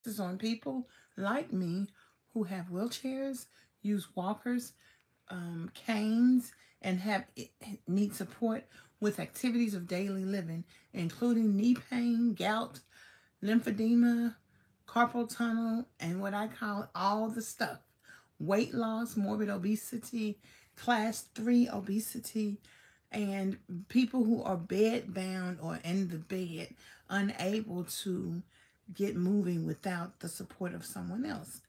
is on people like me who have wheelchairs, use walkers, canes, and need support with activities of daily living, including knee pain, gout, lymphedema, carpal tunnel, and what I call all the stuff. Weight loss, morbid obesity, class 3 obesity, and people who are bed bound or in the bed, unable to get moving without the support of someone else.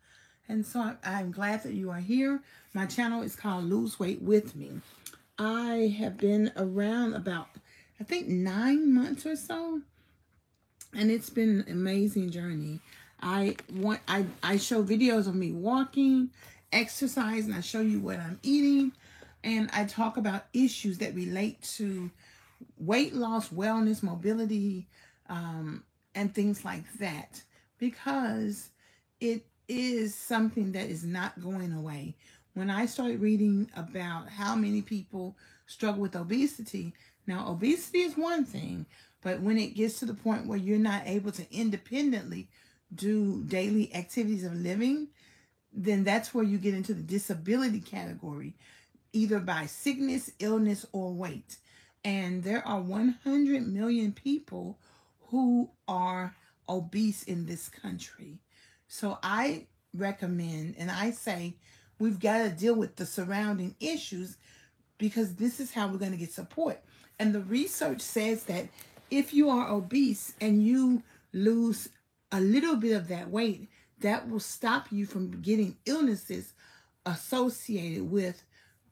And so I'm glad that you are here. My channel is called Lose Weight With Me. I have been around about, I think, 9 months or so, and it's been an amazing journey. I show videos of me walking, exercise, and I show you what I'm eating, and I talk about issues that relate to weight loss, wellness, mobility, and things like that, because it is something that is not going away. When I started reading about how many people struggle with obesity, now obesity is one thing, but when it gets to the point where you're not able to independently do daily activities of living, then that's where you get into the disability category, either by sickness, illness, or weight. And there are 100 million people who are obese in this country. So I recommend and I say we've got to deal with the surrounding issues, because this is how we're going to get support. And the research says that if you are obese and you lose a little bit of that weight, that will stop you from getting illnesses associated with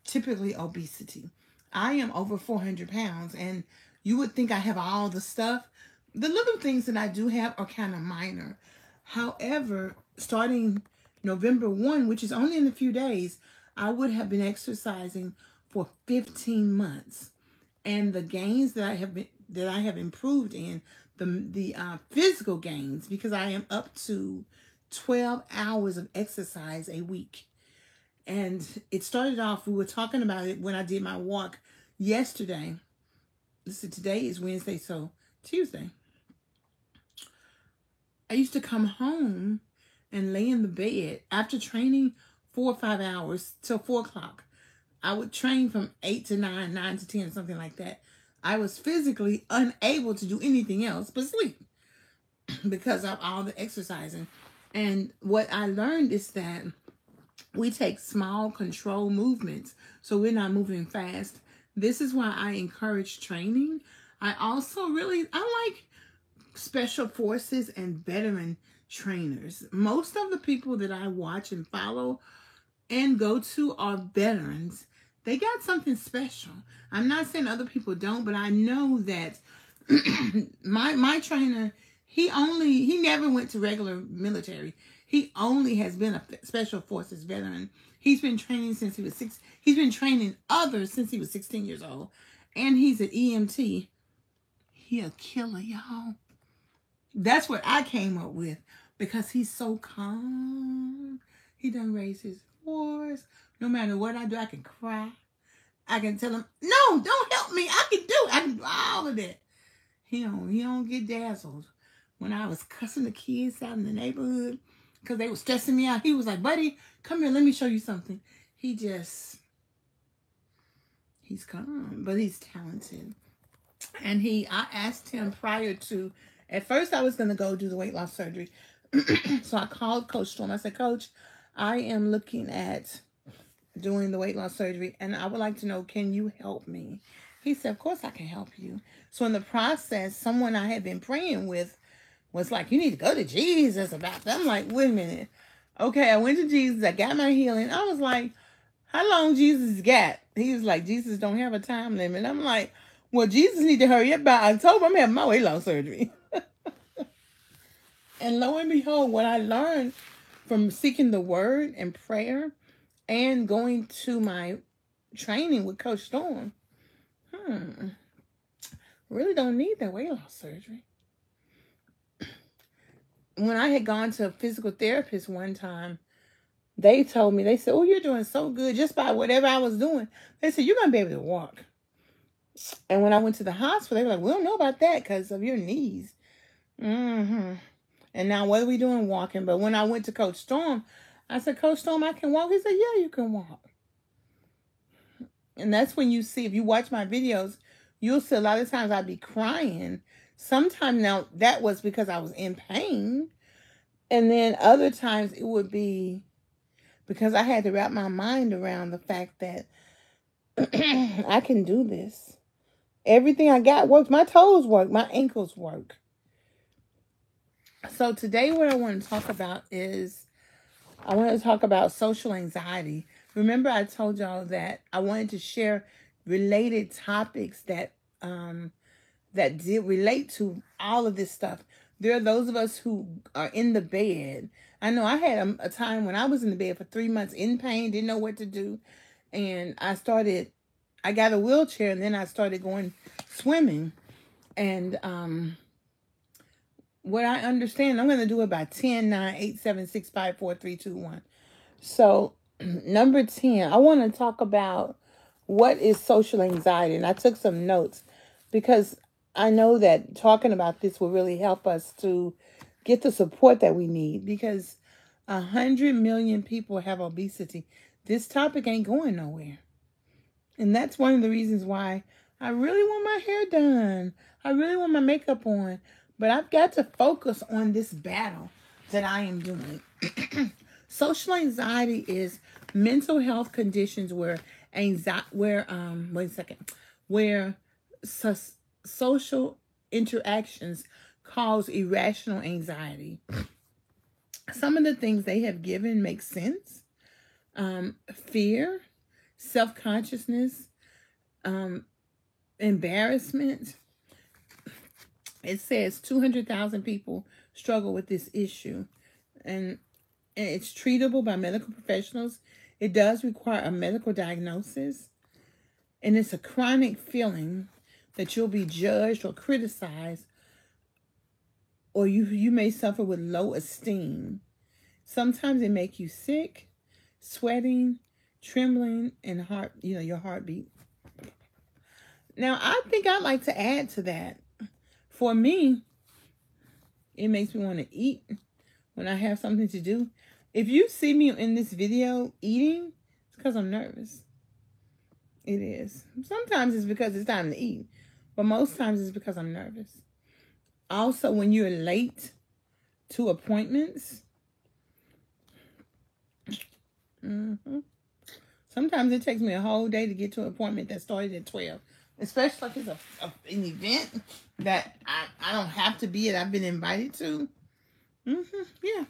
typically obesity. I am over 400 pounds, and you would think I have all the stuff. The little things that I do have are kind of minor. However, starting November 1, which is only in a few days, I would have been exercising for 15 months. And the gains that I have improved in, the physical gains, because I am up to 12 hours of exercise a week. And it started off, we were talking about it when I did my walk yesterday. Listen, today is Wednesday, so Tuesday. I used to come home and lay in the bed after training 4 or 5 hours till 4 o'clock. I would train from 8 to 9, 9 to 10, something like that. I was physically unable to do anything else but sleep because of all the exercising. And what I learned is that we take small control movements, so we're not moving fast. This is why I encourage training. I like special forces and veteran trainers. Most of the people that I watch and follow and go to are veterans. They got something special. I'm not saying other people don't, but I know that my trainer, he never went to regular military. He only has been a special forces veteran. He's been training since he was 6. He's been training others since he was 16 years old. And he's an EMT. He a killer, y'all. That's what I came up with, because he's so calm. He done raised his voice. No matter what I do, I can cry. I can tell him, no, don't help me. I can do all of that. He don't get dazzled. When I was cussing the kids out in the neighborhood because they were stressing me out, he was like, buddy, come here, let me show you something. He's calm, but he's talented. And I asked him prior to, at first I was going to go do the weight loss surgery. So I called Coach Storm. I said, Coach, I am looking at doing the weight loss surgery, and I would like to know, can you help me? He said, of course I can help you. So in the process, someone I had been praying with was like, you need to go to Jesus about that. I'm like, wait a minute. Okay, I went to Jesus. I got my healing. I was like, how long Jesus got? He was like, Jesus don't have a time limit. I'm like, well, Jesus need to hurry up. By October, I'm having my weight loss surgery. And lo and behold, what I learned from seeking the word and prayer and going to my training with Coach Storm, really don't need that weight loss surgery. When I had gone to a physical therapist one time, they told me, they said, oh, you're doing so good just by whatever I was doing. They said, you're going to be able to walk. And when I went to the hospital, they were like, we don't know about that because of your knees. And now what are we doing? Walking. But when I went to Coach Storm, I said, Coach Storm, I can walk. He said, yeah, you can walk. And that's when you see, if you watch my videos, you'll see a lot of times I'd be crying. Sometimes now that was because I was in pain. And then other times it would be because I had to wrap my mind around the fact that I can do this. Everything I got works. My toes work. My ankles work. So today what I want to talk about is I want to talk about social anxiety. Remember I told y'all that I wanted to share related topics that did relate to all of this stuff. There are those of us who are in the bed. I know I had a time when I was in the bed for 3 months in pain, didn't know what to do. And I got a wheelchair and then I started going swimming. And what I understand, I'm going to do it by 10, 9, 8, 7, 6, 5, 4, 3, 2, 1. So number 10, I want to talk about what is social anxiety. And I took some notes because I know that talking about this will really help us to get the support that we need, because 100 million people have obesity. This topic ain't going nowhere. And that's one of the reasons why I really want my hair done. I really want my makeup on. But I've got to focus on this battle that I am doing. Social anxiety is mental health conditions where social interactions cause irrational anxiety. Some of the things they have given make sense. Fear, self-consciousness, embarrassment. It says 200,000 people struggle with this issue. And it's treatable by medical professionals. It does require a medical diagnosis. And it's a chronic feeling that you'll be judged or criticized, or you may suffer with low esteem. Sometimes it makes you sick, sweating, trembling, and your heartbeat. Now, I think I'd like to add to that. For me, it makes me want to eat when I have something to do. If you see me in this video eating, it's because I'm nervous. It is. Sometimes it's because it's time to eat, but most times it's because I'm nervous. Also, when you're late to appointments, sometimes it takes me a whole day to get to an appointment that started at 12. Especially if it's an event that I don't have to be at. I've been invited to. Yeah.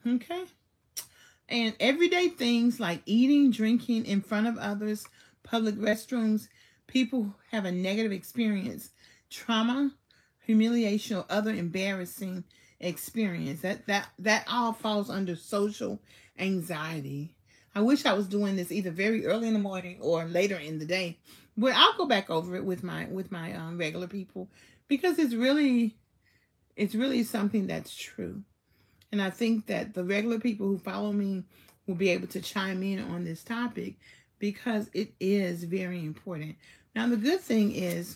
Okay. And everyday things like eating, drinking in front of others, public restrooms, people have a negative experience, trauma, humiliation, or other embarrassing experience. That all falls under social anxiety. I wish I was doing this either very early in the morning or later in the day. But I'll go back over it with my regular people, because it's really something that's true. And I think that the regular people who follow me will be able to chime in on this topic, because it is very important. Now, the good thing is,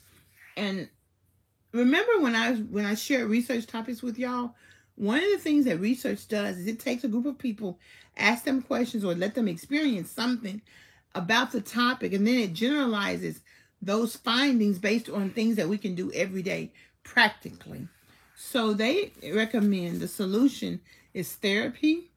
and remember when I share research topics with y'all, one of the things that research does is it takes a group of people, ask them questions or let them experience something about the topic, and then it generalizes those findings based on things that we can do every day practically. So they recommend the solution is therapy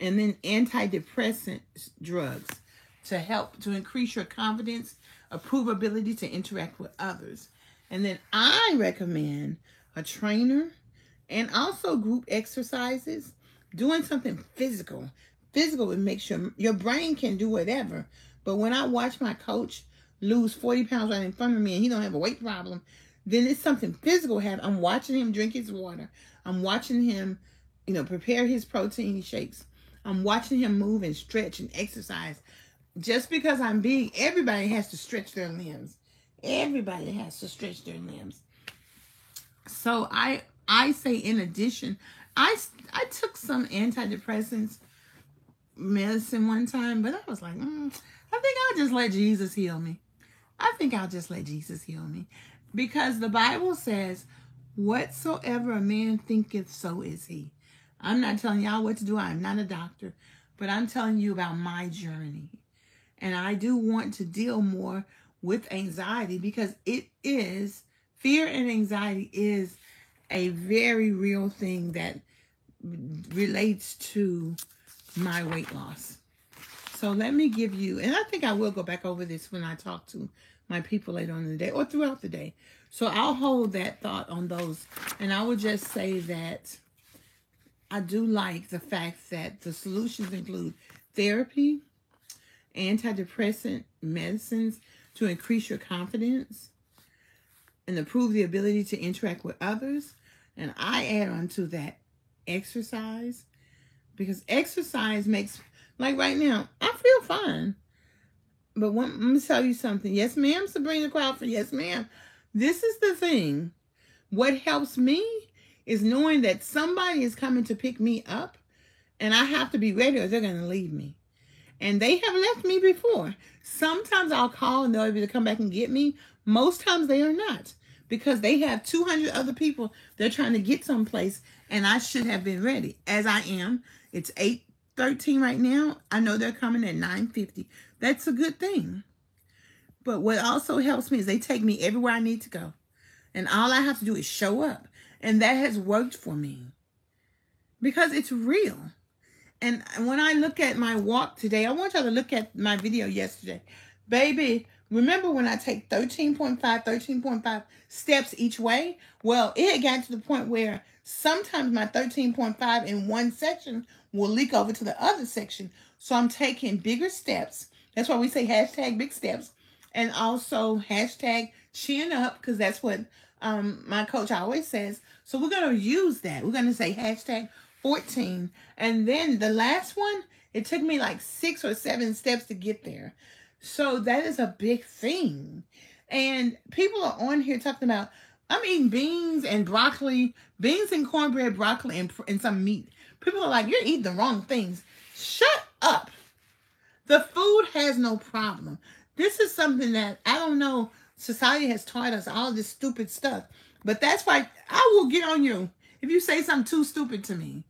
and then antidepressant drugs to help to increase your confidence, improve ability to interact with others. And then I recommend a trainer and also group exercises, doing something physical. Physical would make sure your brain can do whatever. But when I watch my coach lose 40 pounds right in front of me and he don't have a weight problem, then it's something physical happen. I'm watching him drink his water. I'm watching him, prepare his protein shakes. I'm watching him move and stretch and exercise. Just because I'm big, everybody has to stretch their limbs. Everybody has to stretch their limbs. So I say, in addition, I took some antidepressants medicine one time, but I was like, I think I'll just let Jesus heal me. Because the Bible says Whatsoever a man thinketh, so is he. I'm not telling y'all what to do. I'm not a doctor, but I'm telling you about my journey. And I do want to deal more with anxiety because it is, fear and anxiety is a very real thing that relates to my weight loss. So let me give you, and I think I will go back over this when I talk to my people later on in the day or throughout the day. So I'll hold that thought on those. And I would just say that I do like the fact that the solutions include therapy, antidepressant medicines to increase your confidence and improve the ability to interact with others. And I add on to that exercise, because exercise makes, like right now, I feel fine. But let me tell you something. Yes, ma'am, Sabrina Crawford. Yes, ma'am. This is the thing. What helps me is knowing that somebody is coming to pick me up, and I have to be ready or they're going to leave me. And they have left me before. Sometimes I'll call and they'll be able to come back and get me. Most times they are not, because they have 200 other people they're trying to get someplace, and I should have been ready, as I am. It's 8:13 right now. I know they're coming at 9:50. That's a good thing. But what also helps me is they take me everywhere I need to go. And all I have to do is show up. And that has worked for me because it's real. And when I look at my walk today, I want y'all to look at my video yesterday. Baby, remember when I take 13.5 steps each way? Well, it had gotten to the point where sometimes my 13.5 in one section will leak over to the other section. So I'm taking bigger steps. That's why we say hashtag big steps. And also hashtag chin up, because that's what my coach always says. So we're going to use that. We're going to say hashtag 14. And then the last one, it took me like 6 or 7 steps to get there. So that is a big thing. And people are on here talking about, I'm eating beans and broccoli, beans and cornbread, broccoli, and some meat. People are like, you're eating the wrong things. Shut up. The food has no problem. This is something that, I don't know, society has taught us all this stupid stuff. But that's why I will get on you if you say something too stupid to me.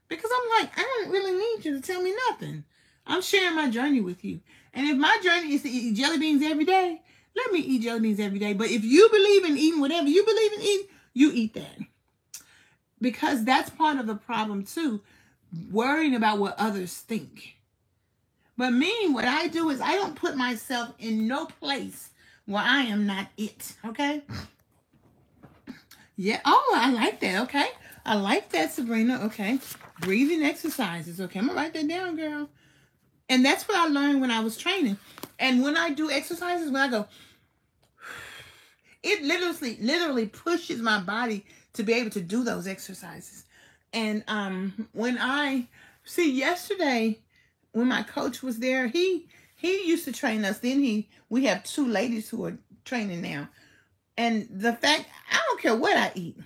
Because I'm like, I don't really need you to tell me nothing. I'm sharing my journey with you. And if my journey is to eat jelly beans every day, let me eat jelly beans every day. But if you believe in eating whatever you believe in eating, you eat that. Because that's part of the problem too. Worrying about what others think. But me, what I do is I don't put myself in no place where I am not it. Okay? Yeah. Oh, I like that. Okay. I like that, Sabrina. Okay. Breathing exercises. Okay. I'm going to write that down, girl. And that's what I learned when I was training. And when I do exercises, when I go, it literally pushes my body to be able to do those exercises. And when I, see, yesterday, when my coach was there, he used to train us. Then we have 2 ladies who are training now. And the fact, I don't care what I eat.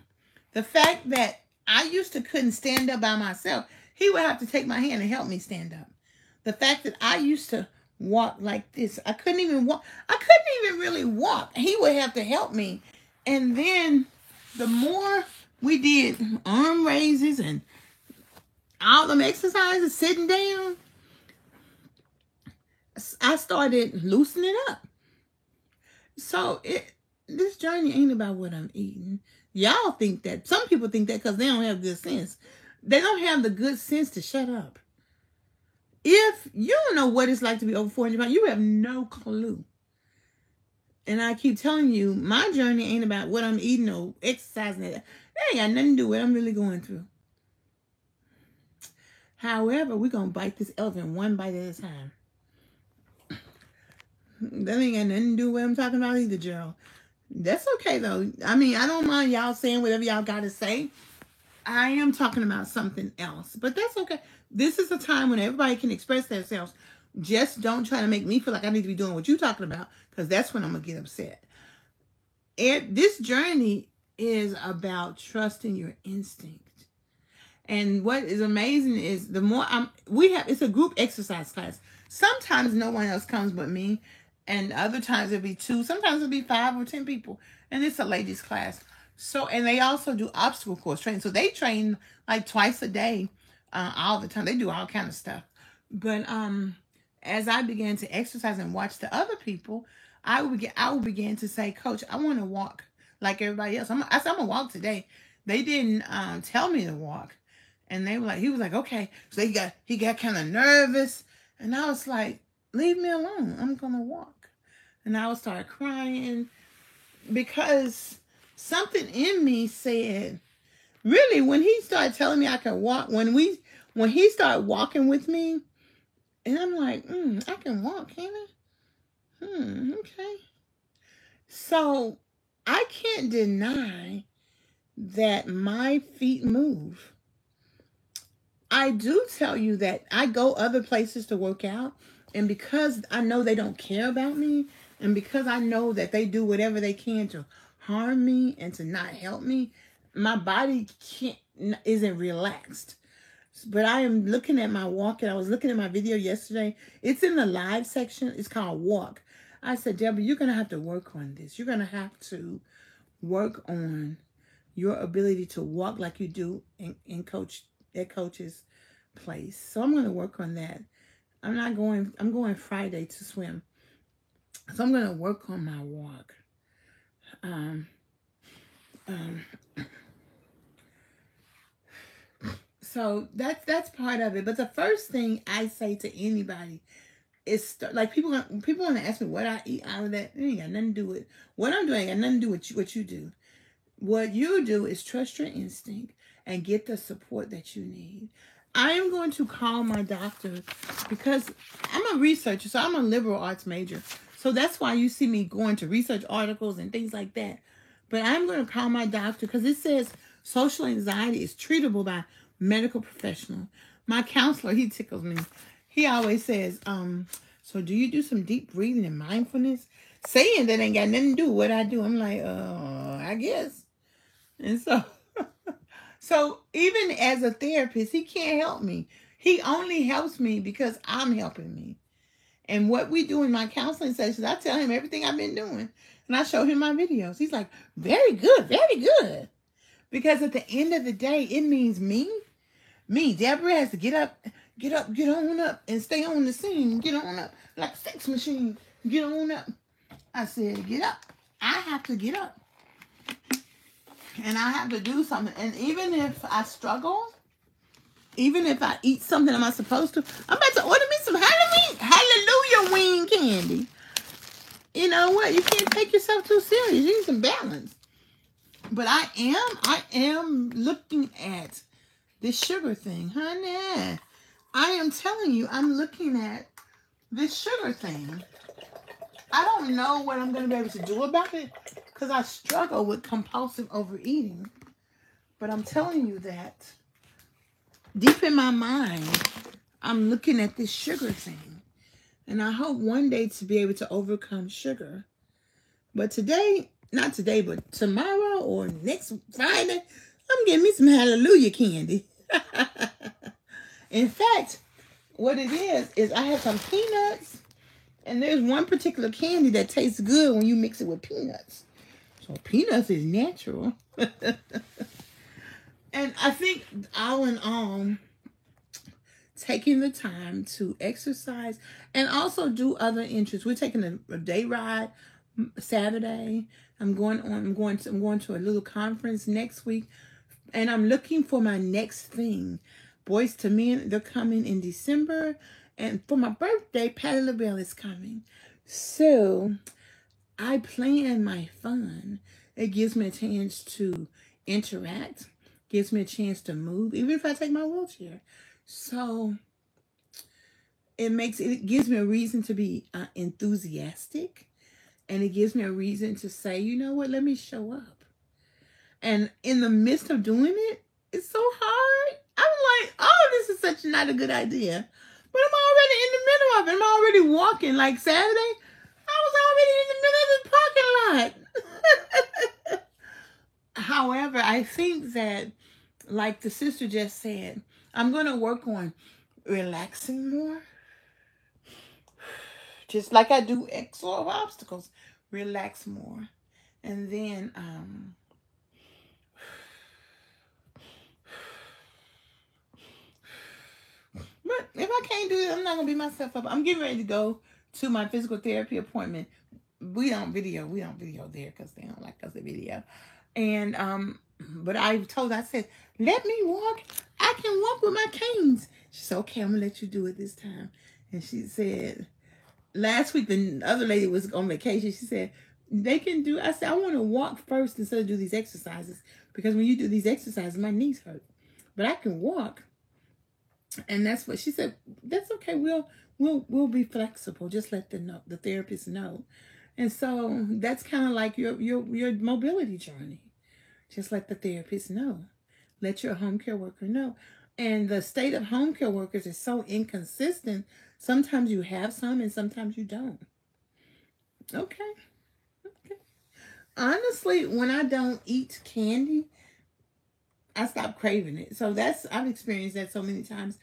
The fact that I used to couldn't stand up by myself, he would have to take my hand and help me stand up. The fact that I used to walk like this, I couldn't even walk. I couldn't even really walk. He would have to help me. And then the more we did arm raises and all them exercises, sitting down, I started loosening up. So this journey ain't about what I'm eating. Y'all think that. Some people think that because they don't have good sense. They don't have the good sense to shut up. If you don't know what it's like to be over 400 pounds, you have no clue. And I keep telling you, my journey ain't about what I'm eating or exercising. That ain't got nothing to do with what I'm really going through. However, we're going to bite this elephant one bite at a time. That ain't got nothing to do with what I'm talking about either, Gerald. That's okay, though. I mean, I don't mind y'all saying whatever y'all got to say. I am talking about something else. But that's okay. This is a time when everybody can express themselves. Just don't try to make me feel like I need to be doing what you're talking about, because that's when I'm going to get upset. This journey is about trusting your instinct. And what is amazing is the more it's a group exercise class. Sometimes no one else comes but me. And other times it'll be 2. Sometimes it'll be 5 or 10 people. And it's a ladies class. So, and they also do obstacle course training. So they train like twice a day, all the time. They do all kind of stuff. But as I began to exercise and watch the other people, I would begin to say, Coach, I want to walk like everybody else. I said, I'm gonna walk today. They didn't tell me to walk, and they were like, he was like, okay. So he got kind of nervous, and I was like, leave me alone. I'm gonna walk, and I would start crying because something in me said, really, when he started telling me I could walk, when he started walking with me, and I'm like, I can walk, can I? Okay. So I can't deny that my feet move. I do tell you that I go other places to work out, and because I know they don't care about me, and because I know that they do whatever they can to harm me and to not help me, my body isn't relaxed. But I am looking at my walk, and I was looking at my video yesterday. It's in the live section. It's called Walk. I said, Deborah, you're going to have to work on this. You're going to have to work on your ability to walk like you do in coach's place. So I'm going to work on that. I'm going Friday to swim. So I'm going to work on my walk. So that's part of it. But the first thing I say to anybody is like people want to ask me what I eat out of that. It ain't got nothing to do with what I'm doing. It got nothing to do with what you do. What you do is trust your instinct and get the support that you need. I am going to call my doctor because I'm a researcher, so I'm a liberal arts major. So that's why you see me going to research articles and things like that. But I'm going to call my doctor because it says social anxiety is treatable by medical professional. My counselor, he tickles me. He always says, so do you do some deep breathing and mindfulness? Saying that ain't got nothing to do with what I do. I'm like, I guess. And so even as a therapist, he can't help me. He only helps me because I'm helping me. And what we do in my counseling sessions, I tell him everything I've been doing. And I show him my videos. He's like, very good, very good. Because at the end of the day, it means me. Deborah has to get on up, and stay on the scene. Get on up like a sex machine. Get on up. I said, get up. I have to get up. And I have to do something. And even if I struggle, even if I eat something I'm not supposed to, I'm about to order me some hallelujah wing candy. You know what? You can't take yourself too serious. You need some balance. But I am looking at this sugar thing, honey. I am telling you, I'm looking at this sugar thing. I don't know what I'm going to be able to do about it because I struggle with compulsive overeating. But I'm telling you that deep in my mind, I'm looking at this sugar thing. And I hope one day to be able to overcome sugar. But today, not today, but tomorrow or next Friday, I'm getting me some hallelujah candy. In fact, what it is I have some peanuts, and there's one particular candy that tastes good when you mix it with peanuts. So peanuts is natural. And I think all in all, taking the time to exercise and also do other interests. We're taking a day ride Saturday. I'm going to a little conference next week, and I'm looking for my next thing. Boys to Men, they're coming in December, and for my birthday, Patti LaBelle is coming. So I plan my fun. It gives me a chance to interact, gives me a chance to move, even if I take my wheelchair. So it gives me a reason to be enthusiastic, and it gives me a reason to say, you know what, let me show up. And in the midst of doing it, it's so hard. I'm like, oh, this is such not a good idea. But I'm already in the middle of it. I'm already walking. Like Saturday, I was already in the middle of the parking lot. However, I think that, like the sister just said, I'm going to work on relaxing more. Just like I do X or obstacles. Relax more. And then not gonna beat myself up. I'm getting ready to go to my physical therapy appointment. We don't video there because they don't like us to video. And but I said, let me walk. I can walk with my canes. She said, okay, I'm gonna let you do it this time. And she said, last week the other lady was on vacation. She said, they can do. I said, I want to walk first instead of do these exercises, because when you do these exercises, my knees hurt. But I can walk. And that's what she said. That's okay. We'll be flexible. Just let the therapist know. And so that's kind of like your mobility journey. Just let the therapist know. Let your home care worker know. And the state of home care workers is so inconsistent. Sometimes you have some and sometimes you don't. Okay. Honestly, when I don't eat candy, I stop craving it. So I've experienced that so many times.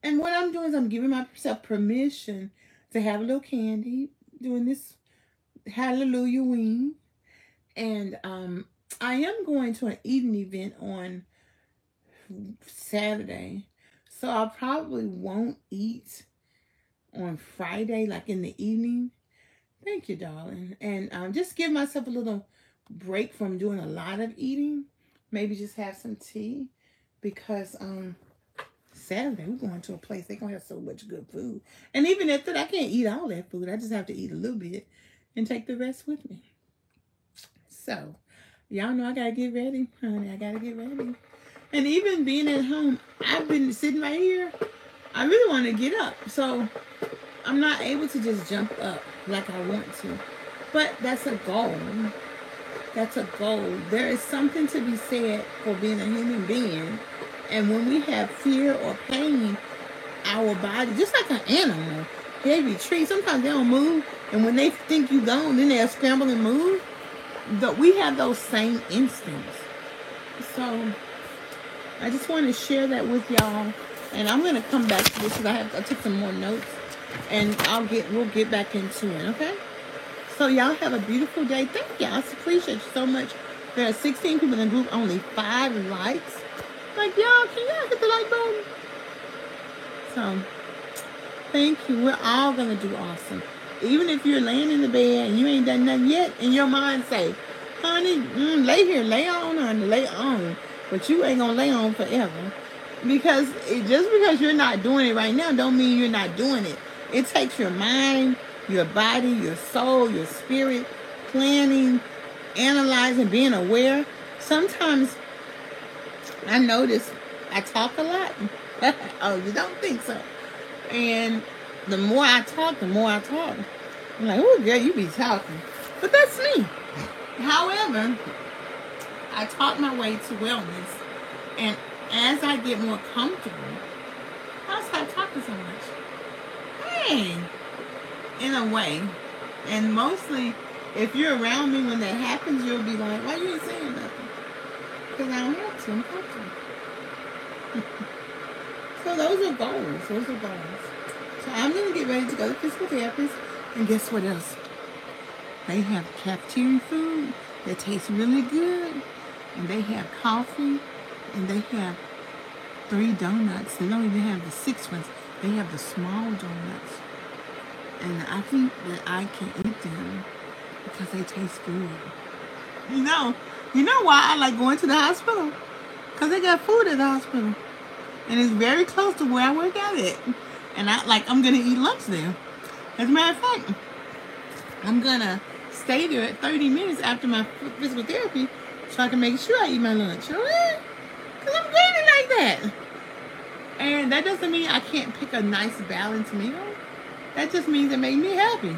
And what I'm doing is I'm giving myself permission to have a little candy, doing this hallelujah wing. And I am going to an eating event on Saturday. So I probably won't eat on Friday, like in the evening. Thank you, darling. And just give myself a little break from doing a lot of eating. Maybe just have some tea, because Saturday we're going to a place they're gonna have so much good food. And even at that, I can't eat all that food. I just have to eat a little bit and take the rest with me. So y'all know I gotta get ready, honey. I gotta get ready. And even being at home, I've been sitting right here. I really want to get up, so I'm not able to just jump up like I want to. But that's a goal. That's a goal. There is something to be said for being a human being. And when we have fear or pain, our body, just like an animal, they retreat. Sometimes they don't move. And when they think you're gone, then they'll scramble and move. We have those same instincts. So I just want to share that with y'all. And I'm going to come back to this because I took some more notes. And we'll get back into it, okay? So y'all have a beautiful day. Thank y'all. I appreciate you so much. There are 16 people in the group, only 5 likes. Like, y'all, can y'all hit the like button? So, thank you. We're all going to do awesome. Even if you're laying in the bed and you ain't done nothing yet, and your mind say, honey, lay here, lay on, honey, lay on. But you ain't going to lay on forever. Because just because you're not doing it right now don't mean you're not doing it. It takes your mind, your body, your soul, your spirit, planning, analyzing, being aware. Sometimes I notice I talk a lot. Oh, you don't think so? And the more I talk, I'm like, oh, girl, you be talking. But that's me. However, I talk my way to wellness. And as I get more comfortable, I'll stop talking so much. Hey, in a way. And mostly, if you're around me when that happens, you'll be like, why you ain't saying nothing? Because I don't have to. I'm comfortable. So those are goals. So I'm going to get ready to go to physical therapist. And guess what else? They have cafeteria food that tastes really good. And they have coffee. And they have 3 donuts. They don't even have the 6 ones. They have the small donuts. And I think that I can eat them because they taste good. You know why I like going to the hospital? Because they got food at the hospital. And it's very close to where I work out at. And I'm going to eat lunch there. As a matter of fact, I'm going to stay there at 30 minutes after my physical therapy so I can make sure I eat my lunch. Alright? Because I'm gaining like that. And that doesn't mean I can't pick a nice balanced meal. That just means it makes me happy.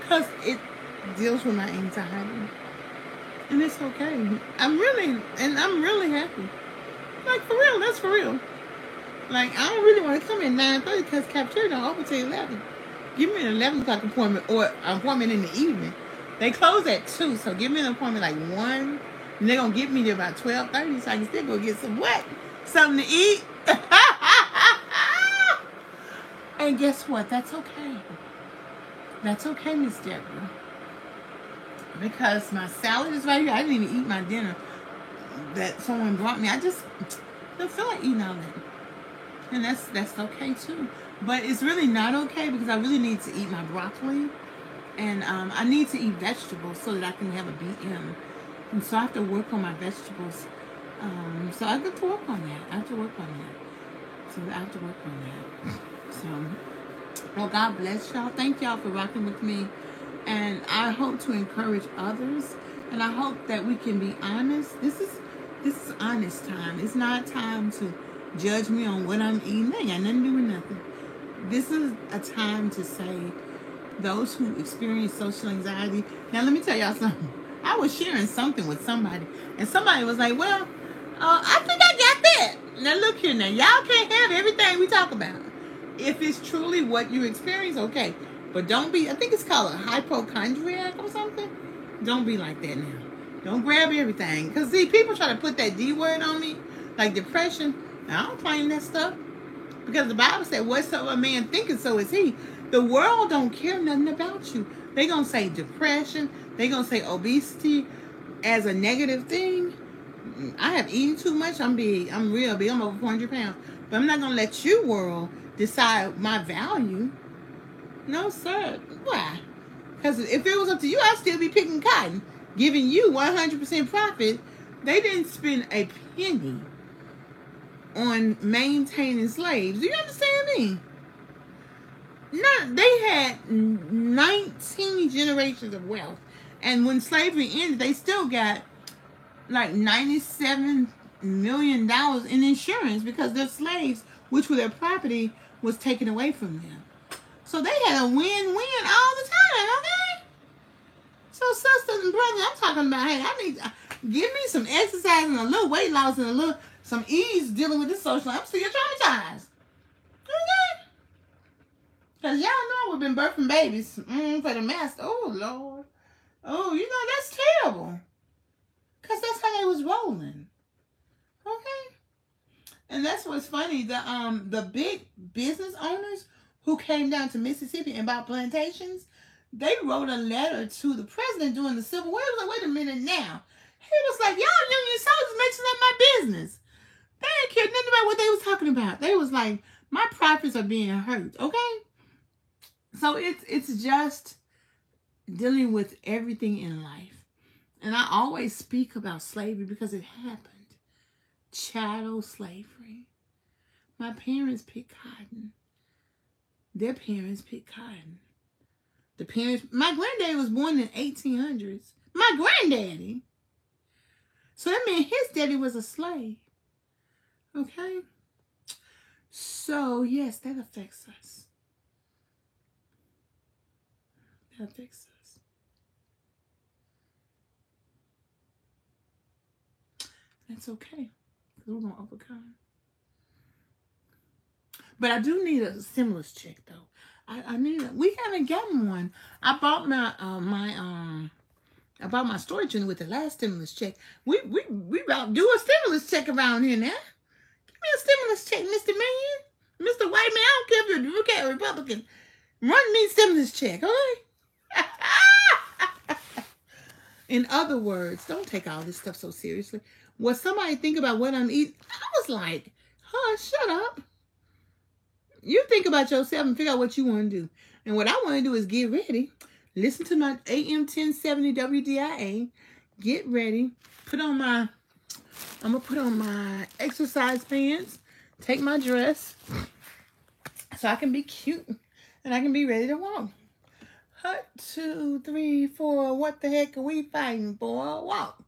Because it deals with my anxiety. And it's okay. I'm really happy. Like, for real, that's for real. Like, I don't really want to come in 9:30 because cafeteria don't open till 11. Give me an 11 o'clock appointment or an appointment in the evening. They close at 2, so give me an appointment like 1. And they're going to get me there about 12:30 so I can still go get some what? Something to eat. And guess what? That's okay. That's okay, Miss Deborah. Because my salad is right here. I didn't even eat my dinner that someone brought me. I just don't feel like eating all that. And that's okay too. But it's really not okay because I really need to eat my broccoli, and I need to eat vegetables so that I can have a BM. And so I have to work on my vegetables. So I have to work on that. I have to work on that. So I have to work on that. So, well, God bless y'all. Thank y'all for rocking with me. And I hope to encourage others. And I hope that we can be honest. This is honest time. It's not time to judge me on what I'm eating. They ain't got nothing to do with nothing. This is a time to say those who experience social anxiety. Now, let me tell y'all something. I was sharing something with somebody, and somebody was like, well, I think I got that. Now, look here now. Y'all can't have everything we talk about. If it's truly what you experience, okay. But don't be, I think it's called a hypochondriac or something. Don't be like that now. Don't grab everything. Because, see, people try to put that D word on me, like depression. Now, I don't claim that stuff. Because the Bible said, whatsoever a man thinketh, so is he. The world don't care nothing about you. They going to say depression. They going to say obesity as a negative thing. I have eaten too much. I'm big. I'm real big. I'm over 400 pounds. But I'm not going to let you, world, decide my value. No, sir. Why? Because if it was up to you, I'd still be picking cotton, giving you 100% profit. They didn't spend a penny on maintaining slaves. Do you understand me? No, they had 19 generations of wealth. And when slavery ended, they still got like $97 million in insurance because their slaves, which were their property, was taken away from them. So they had a win-win all the time, okay? So sisters and brothers, I'm talking about, hey, I need give me some exercise and a little weight loss and some ease dealing with this social. I'm still traumatized. Okay? Because y'all know we've been birthing babies for the master. Oh, Lord. Oh, you know, that's terrible. Because that's how they was rolling. Okay? And that's what's funny. The big business owners who came down to Mississippi and bought plantations, they wrote a letter to the president during the Civil War. He was like, wait a minute now. He was like, y'all Union soldiers mixing up my business. They didn't care nothing about what they was talking about. They was like, my profits are being hurt, okay? So it's just dealing with everything in life. And I always speak about slavery because it happened. Chattel slavery. My parents picked cotton. Their parents picked cotton. My granddaddy was born in the 1800s. My granddaddy. So that meant his daddy was a slave. Okay? So, yes, that affects us. That affects us. That's okay. We're going to overcome. But I do need a stimulus check, though. We haven't gotten one. I bought my storage unit with the last stimulus check. We about to do a stimulus check around here now. Give me a stimulus check, Mr. Man. Mr. White Man, I don't care if you're a Democrat or Republican. Run me a stimulus check, okay? In other words, don't take all this stuff so seriously. When somebody think about what I'm eating, I was like, shut up. You think about yourself and figure out what you want to do. And what I want to do is get ready. Listen to my AM 1070 WDIA. Get ready. I'm going to put on my exercise pants. Take my dress. So I can be cute. And I can be ready to walk. 1, 2, 3, 4. What the heck are we fighting for? Walk.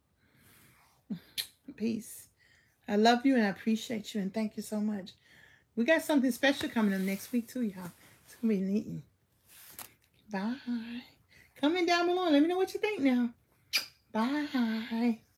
Peace. I love you and I appreciate you. And thank you so much. We got something special coming up next week, too, y'all. It's going to be neat. Bye. Comment down below. Let me know what you think now. Bye.